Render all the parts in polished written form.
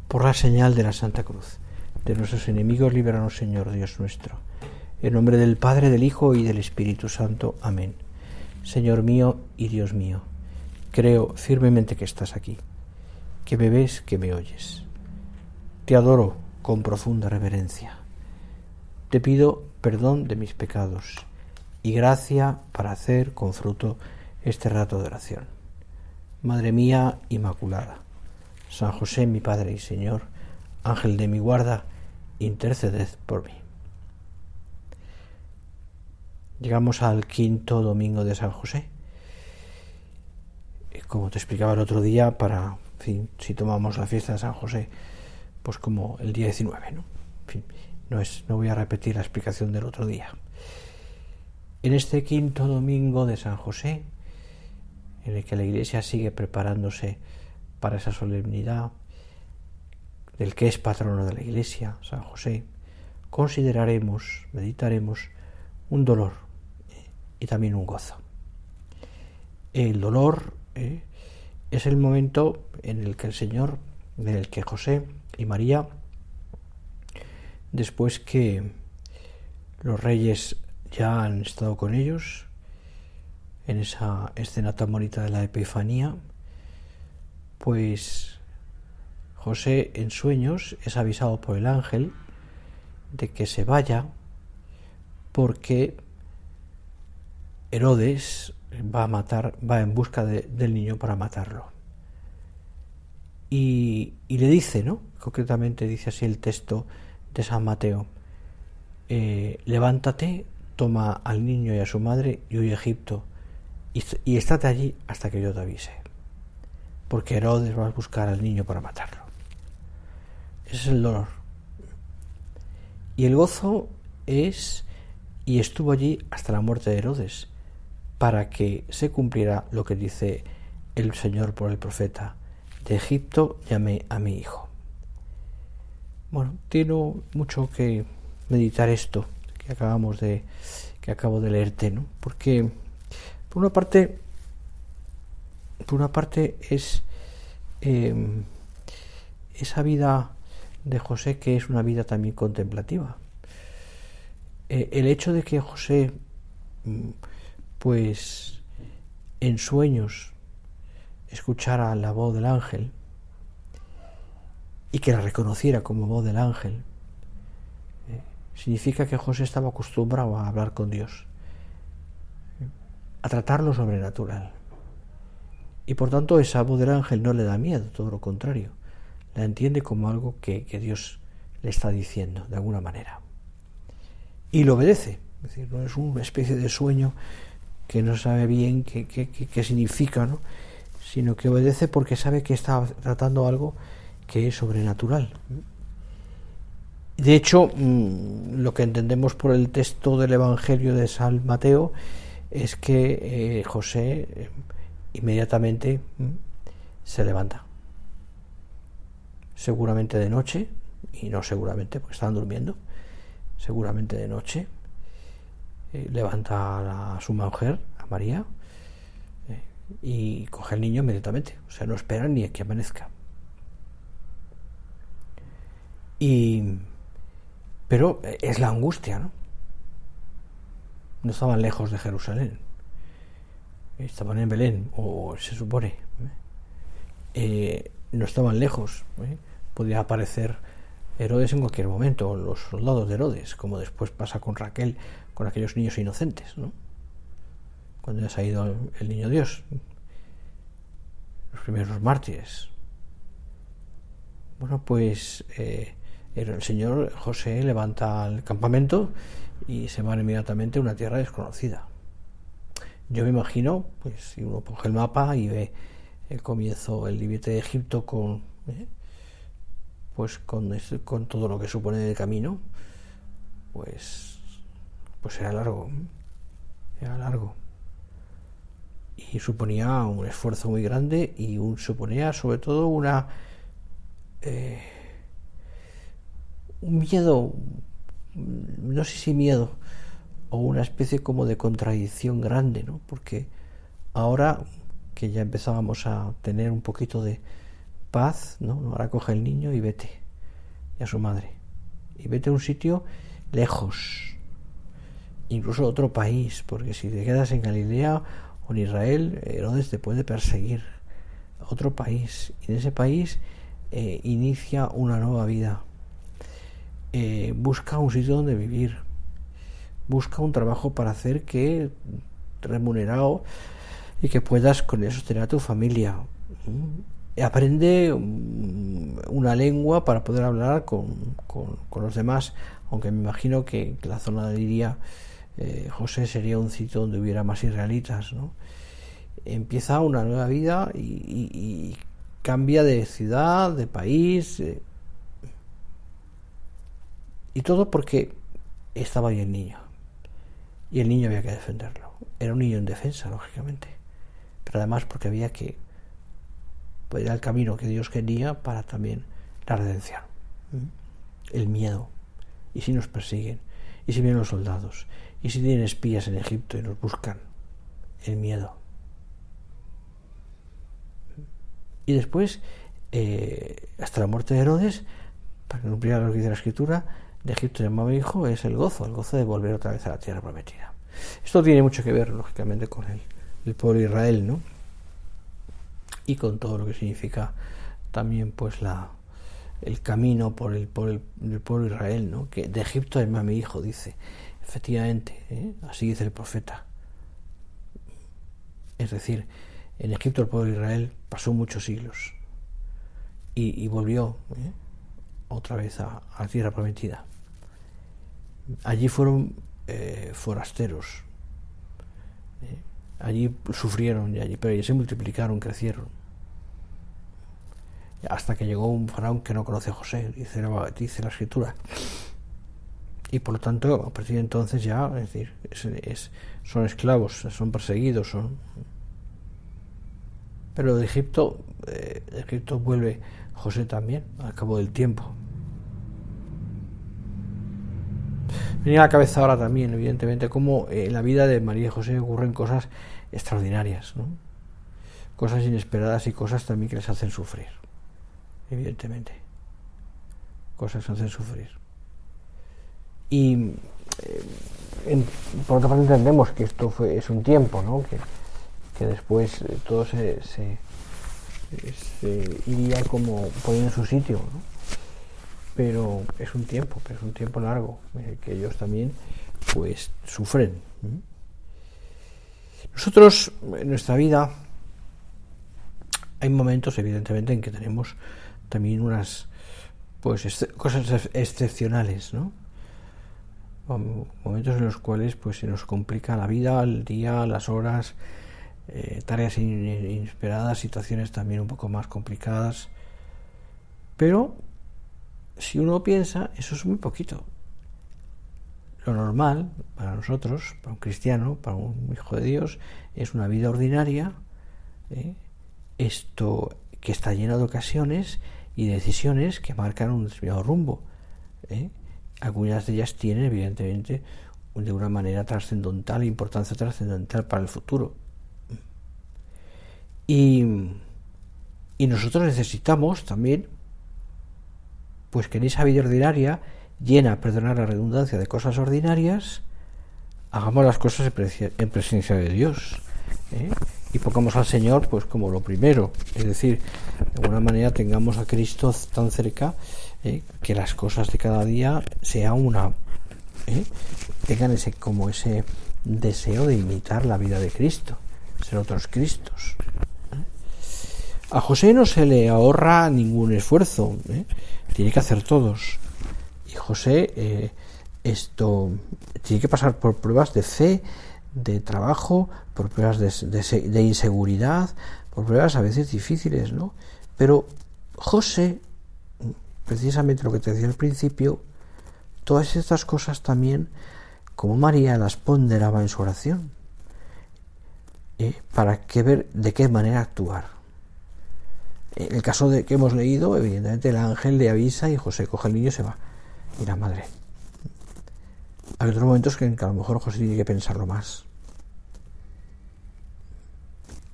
Por la señal de la Santa Cruz de nuestros enemigos, líbranos, Señor Dios nuestro. En nombre del Padre, del Hijo y del Espíritu Santo. Amén. Señor mío y Dios mío, creo firmemente que estás aquí, que me ves, que me oyes. Te adoro con profunda reverencia. Te pido perdón de mis pecados y gracia para hacer con fruto este rato de oración. Madre mía Inmaculada, San José, mi Padre y Señor, Ángel de mi guarda, interceded por mí. Llegamos al quinto domingo de San José. Como te explicaba el otro día, si tomamos la fiesta de San José, pues como el día 19, ¿no? En fin, no voy a repetir la explicación del otro día. En este quinto domingo de San José, en el que la Iglesia sigue preparándose para esa solemnidad del que es patrono de la Iglesia, San José, meditaremos un dolor y también un gozo. El dolor es el momento en el que José y María, después que los reyes ya han estado con ellos en esa escena tan bonita de la Epifanía, pues José en sueños es avisado por el ángel de que se vaya porque Herodes va en busca del niño para matarlo. Y le dice, ¿no? Concretamente dice así el texto de San Mateo: levántate, toma al niño y a su madre y huye a Egipto, y estate allí hasta que yo te avise, porque Herodes va a buscar al niño para matarlo. Ese es el dolor. Y el gozo es: y estuvo allí hasta la muerte de Herodes, para que se cumpliera lo que dice el Señor por el profeta: de Egipto llamé a mi hijo. Bueno, tiene mucho que meditar esto que acabo de leerte, ¿no? Porque por una parte es esa vida de José, que es una vida también contemplativa. El hecho de que José, pues en sueños, escuchara la voz del ángel y que la reconociera como voz del ángel, significa que José estaba acostumbrado a hablar con Dios, a tratar lo sobrenatural. Y por tanto esa voz del ángel no le da miedo, todo lo contrario, la entiende como algo que Dios le está diciendo de alguna manera. Y lo obedece, es decir, no es una especie de sueño que no sabe bien qué significa, ¿no? Sino que obedece porque sabe que está tratando algo que es sobrenatural. De hecho, lo que entendemos por el texto del Evangelio de San Mateo es que José inmediatamente se levanta, seguramente de noche, y no seguramente porque estaban durmiendo, seguramente de noche, levanta a su mujer, a María, y coge al niño inmediatamente, o sea, no espera ni a que amanezca. Pero es la angustia, ¿no? No estaban lejos de Jerusalén, estaban en Belén, o se supone, no estaban lejos, podía aparecer Herodes en cualquier momento, los soldados de Herodes, como después pasa con Raquel, con aquellos niños inocentes, ¿no? Cuando ya se ha ido el niño Dios, los primeros mártires. Bueno, pues el señor José levanta el campamento y se van inmediatamente a una tierra desconocida. Yo me imagino, pues si uno coge el mapa y ve el comienzo, el límite de Egipto con todo lo que supone el camino, pues era largo. Y suponía un esfuerzo muy grande y suponía sobre todo un miedo, no sé si miedo o una especie como de contradicción grande, ¿no? Porque ahora que ya empezábamos a tener un poquito de paz, ¿no? Ahora coge el niño y vete, y a su madre, y vete a un sitio lejos, incluso a otro país, porque si te quedas en Galilea o en Israel, Herodes te puede perseguir. A otro país, y en ese país inicia una nueva vida, busca un sitio donde vivir, busca un trabajo para hacer que remunerado y que puedas con eso tener a tu familia. Aprende una lengua para poder hablar con los demás, aunque me imagino que la zona de Lidia, José, sería un sitio donde hubiera más israelitas, ¿no? Empieza una nueva vida y cambia de ciudad, de país, y todo porque estaba ahí el niño, y el niño había que defenderlo. Era un niño en defensa, lógicamente, pero además porque había que ir al camino que Dios quería para también la redención. El miedo, y si nos persiguen, y si vienen los soldados, y si tienen espías en Egipto y nos buscan, el miedo. Y después, hasta la muerte de Herodes, para que cumpliera lo que dice la Escritura, de Egipto llamado hijo, es el gozo de volver otra vez a la tierra prometida. Esto tiene mucho que ver, lógicamente, con el pueblo de Israel, ¿no? Y con todo lo que significa también, pues, el camino por el pueblo de Israel, ¿no? Que de Egipto llamado mi hijo, dice. Efectivamente, así dice el profeta. Es decir, en Egipto el pueblo de Israel pasó muchos siglos y volvió otra vez a la tierra prometida. Allí fueron forasteros, allí sufrieron, pero allí se multiplicaron, crecieron, hasta que llegó un faraón que no conoce a José, dice la Escritura, y por lo tanto a partir de entonces ya, es decir, son esclavos, son perseguidos, pero de Egipto vuelve José también al cabo del tiempo. Venía a la cabeza ahora también, evidentemente, cómo en la vida de María y José ocurren cosas extraordinarias, ¿no? Cosas inesperadas y cosas también que les hacen sufrir, evidentemente. Cosas que hacen sufrir. Y por otra parte entendemos que esto es un tiempo, ¿no? Que después todo se iría como poniendo en su sitio, ¿no? Pero es un tiempo largo, que ellos también, pues, sufren. Nosotros, en nuestra vida, hay momentos, evidentemente, en que tenemos también unas, pues, cosas excepcionales, ¿no? Momentos en los cuales, pues, se nos complica la vida, el día, las horas, tareas inesperadas, situaciones también un poco más complicadas, pero si uno piensa, eso es muy poquito. Lo normal para nosotros, para un cristiano, para un hijo de Dios, es una vida ordinaria, esto que está lleno de ocasiones y de decisiones que marcan un determinado rumbo. Algunas de ellas tienen, evidentemente, de una manera trascendental, importancia trascendental para el futuro. Y nosotros necesitamos también, pues, que en esa vida ordinaria, llena, perdonar la redundancia, de cosas ordinarias, hagamos las cosas en presencia de Dios, y pongamos al Señor, pues, como lo primero, es decir, de alguna manera tengamos a Cristo tan cerca, que las cosas de cada día tengan ese deseo de imitar la vida de Cristo, ser otros Cristos. A José no se le ahorra ningún esfuerzo, tiene que hacer todos. Y José tiene que pasar por pruebas de fe, de trabajo, por pruebas de inseguridad, por pruebas a veces difíciles, ¿no? Pero José, precisamente lo que te decía al principio, todas estas cosas también, como María, las ponderaba en su oración, para ver de qué manera actuar. En el caso que hemos leído, evidentemente el ángel le avisa y José coge el niño y se va. Y la madre. Hay otros momentos que a lo mejor José tiene que pensarlo más.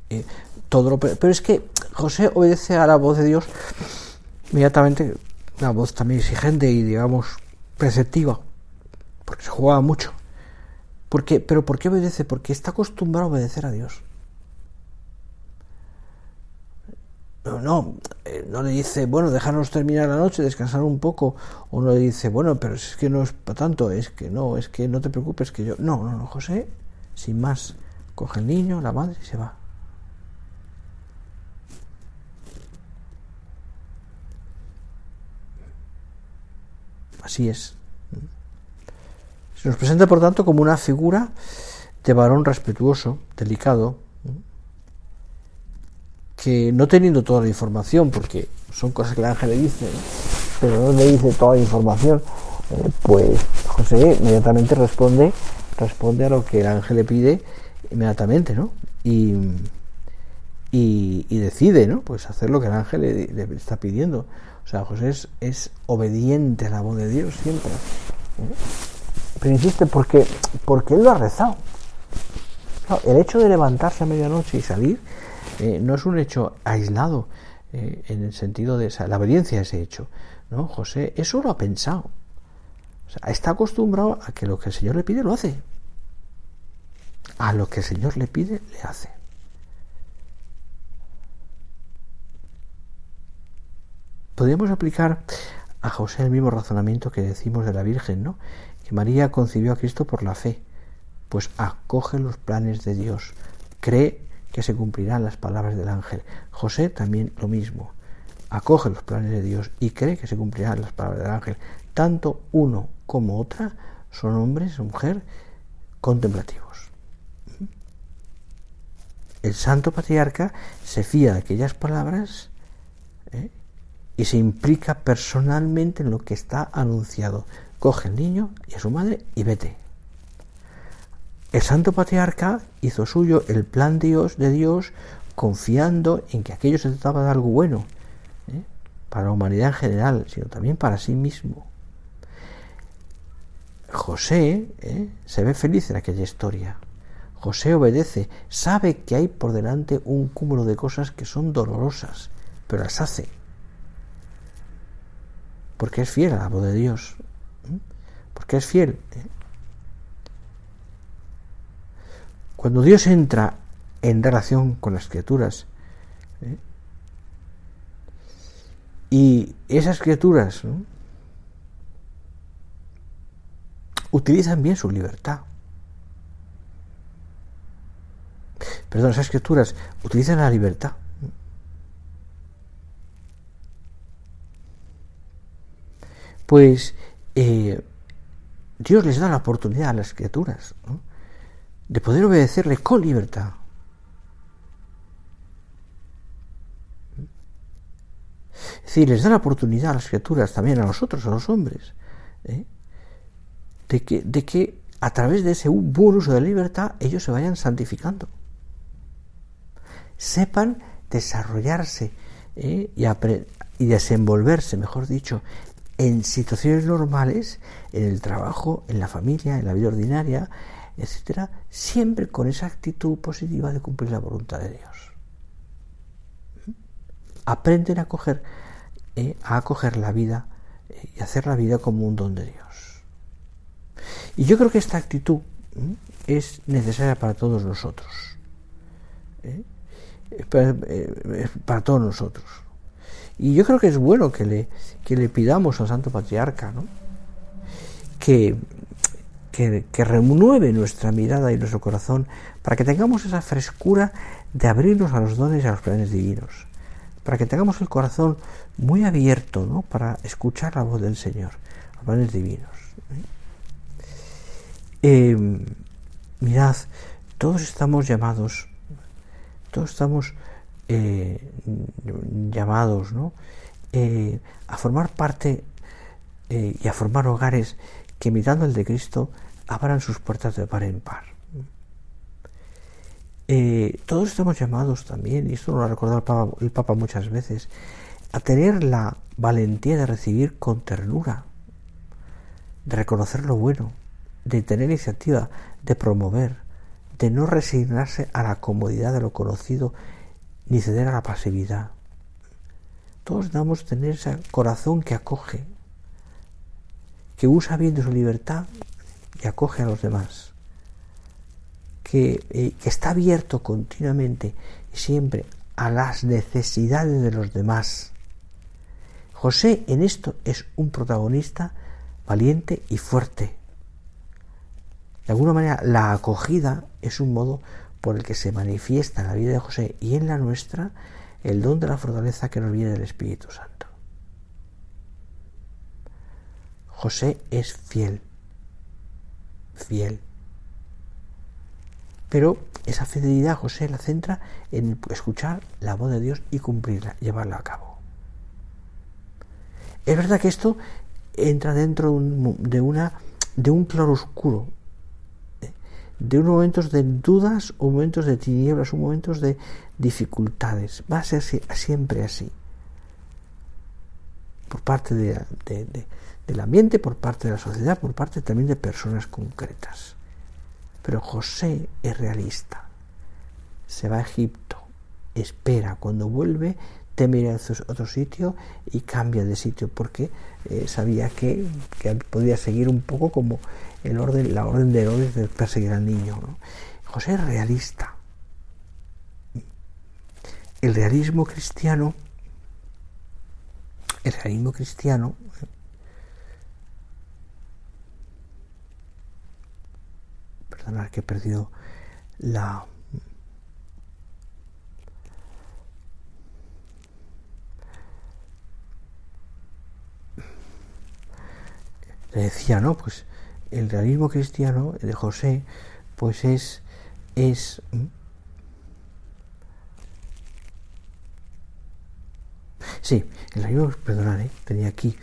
Pero es que José obedece a la voz de Dios inmediatamente, una voz también exigente y, digamos, preceptiva, porque se jugaba mucho. ¿Pero por qué obedece? Porque está acostumbrado a obedecer a Dios. No le dice, bueno, déjanos terminar la noche, descansar un poco, o no le dice, bueno, pero es que no es para tanto, es que no te preocupes, que yo... No, José, sin más, coge el niño, la madre y se va. Así es. Se nos presenta, por tanto, como una figura de varón respetuoso, delicado, que no teniendo toda la información, porque son cosas que el ángel le dice, pero no le dice toda la información, pues José inmediatamente responde a lo que el ángel le pide inmediatamente, ¿no? Y decide, ¿no? Pues hacer lo que el ángel le está pidiendo. O sea, José es obediente a la voz de Dios siempre. Pero insiste, porque él lo ha rezado. Claro, el hecho de levantarse a medianoche y salir no es un hecho aislado en el sentido de la obediencia a ese hecho, ¿no? José eso lo ha pensado. O sea, está acostumbrado a que lo que el Señor le pide lo hace. A lo que el Señor le pide, le hace. Podríamos aplicar a José el mismo razonamiento que decimos de la Virgen, ¿no? Que María concibió a Cristo por la fe, pues acoge los planes de Dios, cree que se cumplirán las palabras del ángel. José también lo mismo, acoge los planes de Dios y cree que se cumplirán las palabras del ángel. Tanto uno como otra son hombres o mujeres contemplativos. El santo patriarca se fía de aquellas palabras y se implica personalmente en lo que está anunciado. Coge el niño y a su madre y vete. El santo patriarca hizo suyo el plan de Dios, confiando en que aquello se trataba de algo bueno, para la humanidad en general, sino también para sí mismo. José se ve feliz en aquella historia. José obedece, sabe que hay por delante un cúmulo de cosas que son dolorosas, pero las hace. Porque es fiel a la voz de Dios. Porque es fiel. Cuando Dios entra en relación con las criaturas, y esas criaturas utilizan bien su libertad. Perdón, esas criaturas utilizan la libertad. Pues Dios les da la oportunidad a las criaturas, ¿no?, de poder obedecerle con libertad. Es decir, les da la oportunidad a las criaturas, también a nosotros, a los hombres, de que a través de ese buen uso de la libertad ellos se vayan santificando, sepan desarrollarse y desenvolverse, mejor dicho, en situaciones normales, en el trabajo, en la familia, en la vida ordinaria, etcétera, siempre con esa actitud positiva de cumplir la voluntad de Dios. Aprenden a acoger la vida y hacer la vida como un don de Dios. Y yo creo que esta actitud es necesaria para todos nosotros. Para todos nosotros. Y yo creo que es bueno que le pidamos al Santo Patriarca, ¿no?, que renueve nuestra mirada y nuestro corazón para que tengamos esa frescura de abrirnos a los dones y a los planes divinos, para que tengamos el corazón muy abierto, ¿no?, para escuchar la voz del Señor, los planes divinos. Mirad, todos estamos llamados, ¿no?, a formar parte y a formar hogares que, imitando el de Cristo, abran sus puertas de par en par. Todos estamos llamados también, y esto nos lo ha recordado el Papa muchas veces, a tener la valentía de recibir con ternura, de reconocer lo bueno, de tener iniciativa, de promover, de no resignarse a la comodidad de lo conocido ni ceder a la pasividad. Todos debemos tener ese corazón que acoge, que usa bien de su libertad y acoge a los demás, que está abierto continuamente y siempre a las necesidades de los demás. José en esto es un protagonista valiente y fuerte. De alguna manera, la acogida es un modo por el que se manifiesta en la vida de José y en la nuestra el don de la fortaleza que nos viene del Espíritu Santo. José es fiel, pero esa fidelidad José la centra en escuchar la voz de Dios y cumplirla, llevarla a cabo. Es verdad que esto entra dentro de un claroscuro, de unos momentos de dudas o momentos de tinieblas o momentos de dificultades. Va a ser siempre así, por parte del ambiente, por parte de la sociedad, por parte también de personas concretas. Pero José es realista, se va a Egipto, espera, cuando vuelve teme ir a otro sitio y cambia de sitio porque sabía que podía seguir un poco como la orden de Herodes de perseguir al niño, ¿no? José es realista. El realismo cristiano, perdonad que he perdido la... Le decía, ¿no? Pues el realismo cristiano de José, pues es sí, el realismo, perdonad, tenía aquí,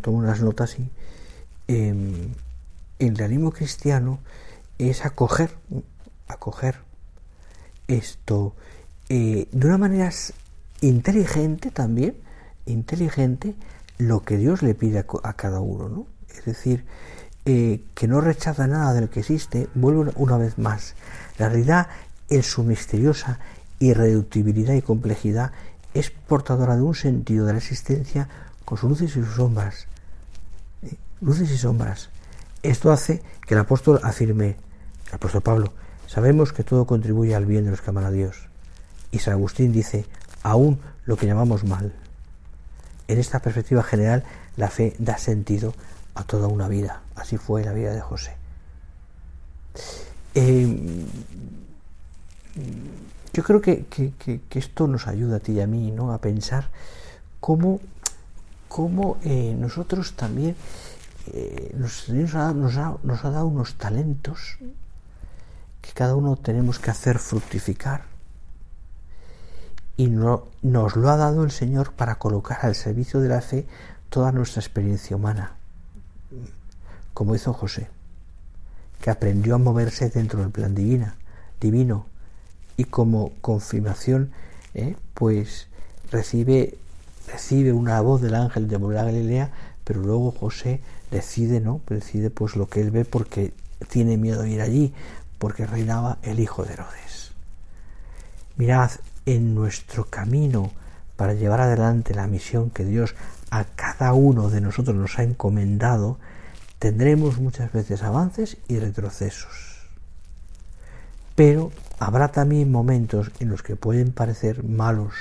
tomo unas notas y el realismo cristiano es acoger esto de una manera inteligente también, lo que Dios le pide a cada uno, ¿no? Es decir, que no rechaza nada de lo que existe, vuelve una vez más. La realidad, en su misteriosa irreductibilidad y complejidad, es portadora de un sentido de la existencia con sus luces y sus sombras. Luces y sombras. Esto hace que el apóstol afirme, el apóstol Pablo, sabemos que todo contribuye al bien de los que aman a Dios. Y San Agustín dice, aún lo que llamamos mal. En esta perspectiva general, la fe da sentido a toda una vida. Así fue la vida de José. Yo creo que esto nos ayuda a ti y a mí, ¿no? A pensar cómo nosotros también nos ha dado unos talentos que cada uno tenemos que hacer fructificar, y nos lo ha dado el Señor para colocar al servicio de la fe toda nuestra experiencia humana, como hizo José, que aprendió a moverse dentro del plan divino, y como confirmación, pues recibe una voz del ángel de volver a Galilea, pero luego José decide pues lo que él ve, porque tiene miedo de ir allí, porque reinaba el hijo de Herodes. Mirad, en nuestro camino para llevar adelante la misión que Dios a cada uno de nosotros nos ha encomendado, tendremos muchas veces avances y retrocesos. Pero habrá también momentos en los que pueden parecer malos.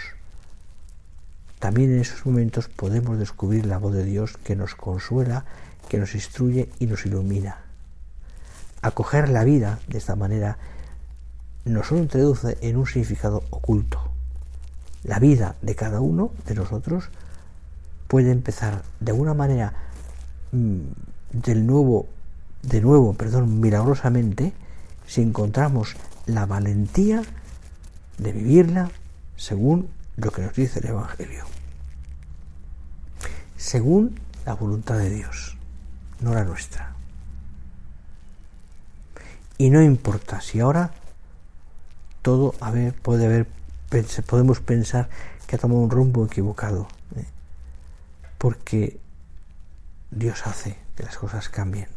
También en esos momentos podemos descubrir la voz de Dios que nos consuela, que nos instruye y nos ilumina. Acoger la vida de esta manera nos introduce en un significado oculto. La vida de cada uno de nosotros puede empezar de alguna manera milagrosamente, si encontramos la valentía de vivirla según lo que nos dice el Evangelio, según la voluntad de Dios, no la nuestra. Y no importa si ahora todo podemos pensar que ha tomado un rumbo equivocado, porque Dios hace que las cosas cambien.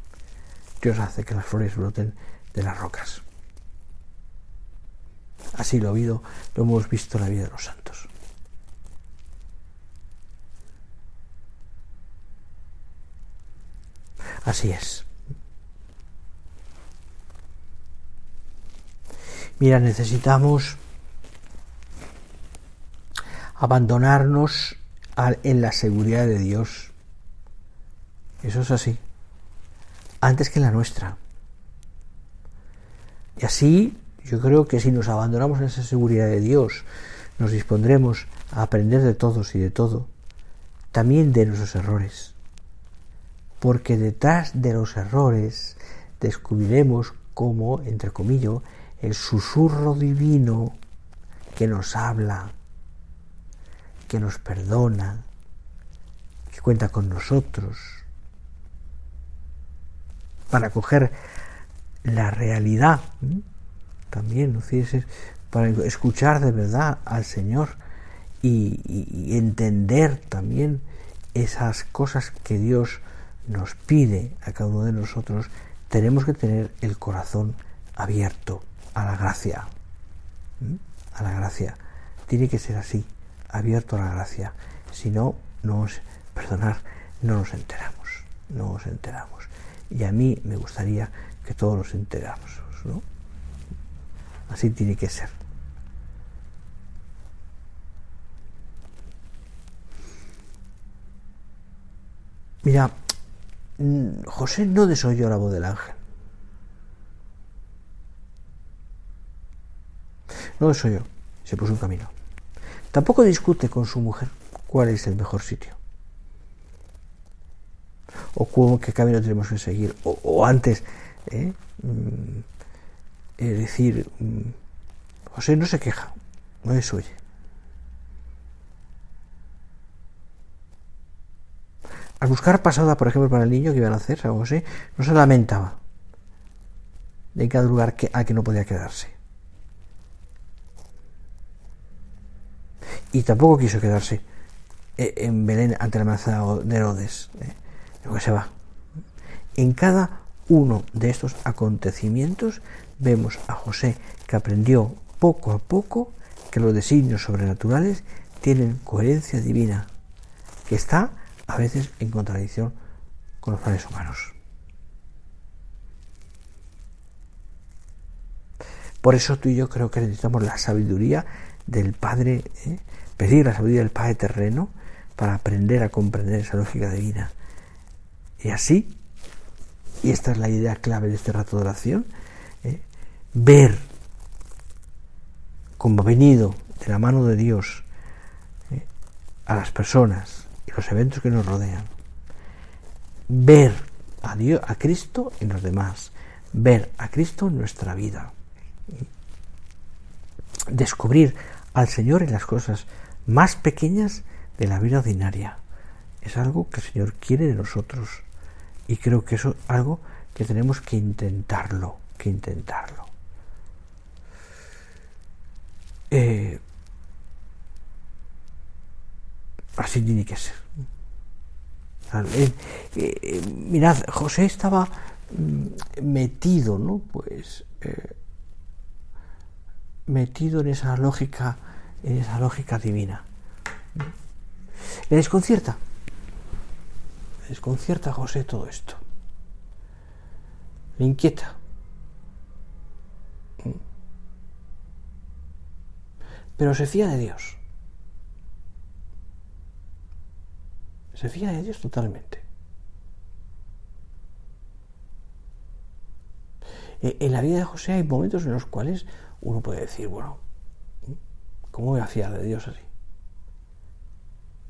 Dios hace que las flores broten de las rocas. Así lo hemos visto en la vida de los santos. Así es. Mira, necesitamos abandonarnos en la seguridad de Dios. Eso es así. Antes que en la nuestra. Y así, yo creo que si nos abandonamos en esa seguridad de Dios, nos dispondremos a aprender de todos y de todo, también de nuestros errores. Porque detrás de los errores descubriremos cómo, entre comillas, el susurro divino que nos habla, que nos perdona, que cuenta con nosotros, para coger la realidad, también, ¿no? Para escuchar de verdad al Señor y entender también esas cosas que Dios nos pide a cada uno de nosotros. Tenemos que tener el corazón abierto a la gracia, a la gracia. Tiene que ser así, abierto a la gracia. Si no, no nos enteramos. Y a mí me gustaría que todos nos enteráramos, ¿no? Así tiene que ser. Mira, José no desoyó la voz del ángel. No desoyó, se puso un camino. Tampoco discute con su mujer cuál es el mejor sitio. O qué camino tenemos que seguir. O antes, es decir, José no se queja, no desoye. Al buscar pasada, por ejemplo, para el niño que iban a hacer, San José no se lamentaba de cada lugar al que no podía quedarse. Y tampoco quiso quedarse en Belén ante la amenaza de Herodes. Luego se va. En cada uno de estos acontecimientos vemos a José que aprendió poco a poco que los designios sobrenaturales tienen coherencia divina, que está a veces en contradicción con los planes humanos. Por eso tú y yo creo que necesitamos la sabiduría del Padre, pedir la sabiduría del Padre terreno para aprender a comprender esa lógica divina. Y así, y esta es la idea clave de este rato de oración, ver como ha venido de la mano de Dios a las personas y los eventos que nos rodean, ver a Dios, a Cristo en los demás, ver a Cristo en nuestra vida, descubrir al Señor en las cosas más pequeñas de la vida ordinaria. Es algo que el Señor quiere de nosotros y creo que eso es algo que tenemos que intentarlo. Así tiene que ser. Mirad, José estaba metido, ¿no? Metido en esa lógica divina. Le desconcierta a José todo esto. Le inquieta. Pero se fía de Dios. Se fía de Dios totalmente. En la vida de José hay momentos en los cuales uno puede decir, bueno, ¿cómo voy a fiar de Dios así?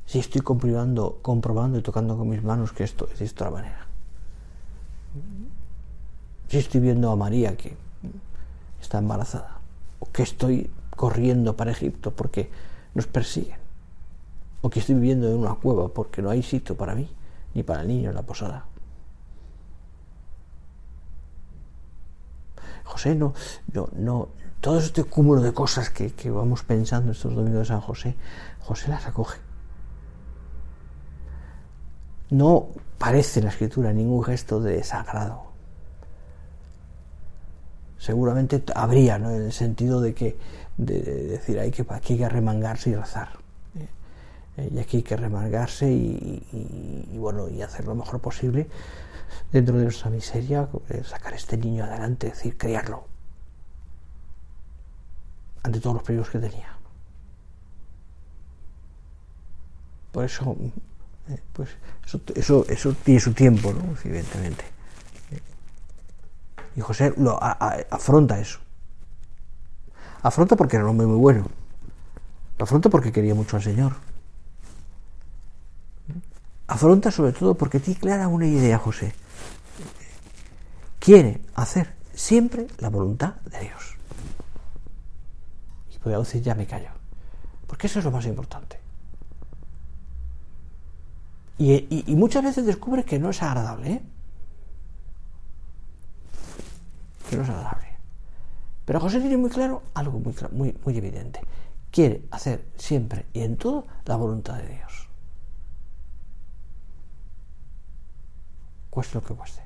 Si estoy comprobando y tocando con mis manos que esto es de esta manera. Si estoy viendo a María que está embarazada, o que estoy corriendo para Egipto porque nos persiguen, o que estoy viviendo en una cueva porque no hay sitio para mí ni para el niño en la posada. José no, todo este cúmulo de cosas que vamos pensando estos domingos de San José, José las acoge. No parece en la Escritura ningún gesto de desagrado. seguramente habría, ¿no?, en el sentido de que de decir aquí hay que remangarse y rezar, y aquí hay que remangarse y bueno, y hacer lo mejor posible dentro de nuestra miseria, sacar este niño adelante, es decir, criarlo ante todos los peligros que tenía. Por eso, pues eso tiene su tiempo, ¿no?, evidentemente. Y José afronta eso. Afronta porque era un hombre muy bueno. Lo afronta porque quería mucho al Señor. Afronta sobre todo porque tiene clara una idea, José. Quiere hacer siempre la voluntad de Dios. Y podría decir, ya me callo. Porque eso es lo más importante. Y muchas veces descubre que no es agradable, que no es agradable. Pero José tiene muy claro algo muy evidente. Quiere hacer siempre y en todo la voluntad de Dios. Cueste lo que cueste.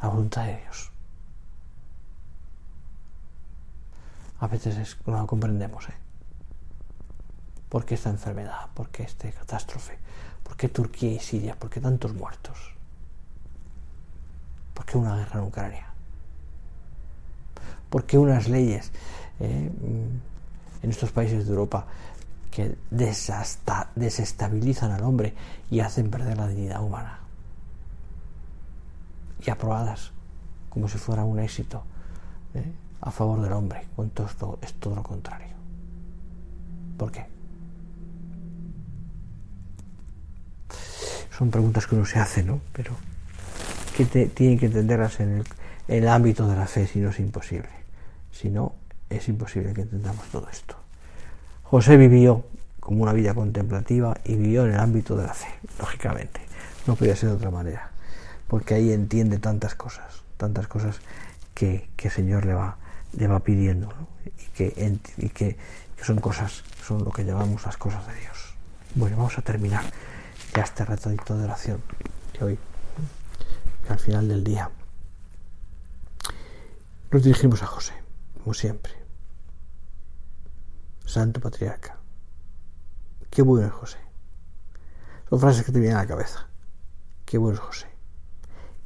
La voluntad de Dios. A veces no la comprendemos, ¿Por qué esta enfermedad? ¿Por qué esta catástrofe? ¿Por qué Turquía y Siria? ¿Por qué tantos muertos? ¿Por qué una guerra en Ucrania? ¿Por qué unas leyes en estos países de Europa que desestabilizan al hombre y hacen perder la dignidad humana? Y aprobadas como si fuera un éxito a favor del hombre, cuando esto es todo lo contrario. ¿Por qué? Son preguntas que uno se hace, ¿no? Pero que tienen que entenderlas en el ámbito de la fe, si no es imposible. Si no, es imposible que entendamos todo esto. José vivió como una vida contemplativa y vivió en el ámbito de la fe, lógicamente. No podía ser de otra manera, porque ahí entiende tantas cosas que el Señor le va pidiendo, ¿no? y que son cosas, son lo que llamamos las cosas de Dios. Bueno, vamos a terminar ya este ratito de oración de hoy, al final del día. Nos dirigimos a José, como siempre. Santo Patriarca. Qué bueno es José. Son frases que te vienen a la cabeza. Qué bueno es José.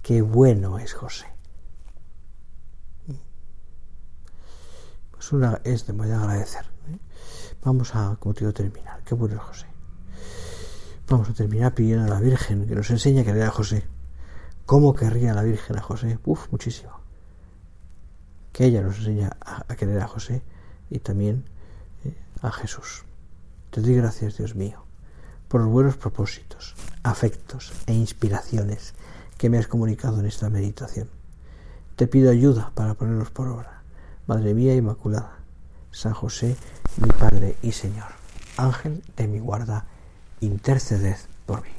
Qué bueno es José. Pues es de manera agradecer. Vamos a, como te digo, terminar. Qué bueno es José. Vamos a terminar pidiendo a la Virgen que nos enseñe a querer a José. ¿Cómo querría la Virgen a José? Muchísimo. Que ella nos enseña a querer a José y también a Jesús. Te doy gracias, Dios mío, por los buenos propósitos, afectos e inspiraciones que me has comunicado en esta meditación. Te pido ayuda para ponerlos por obra. Madre mía Inmaculada, San José, mi Padre y Señor, Ángel de mi guarda, interceded por mí.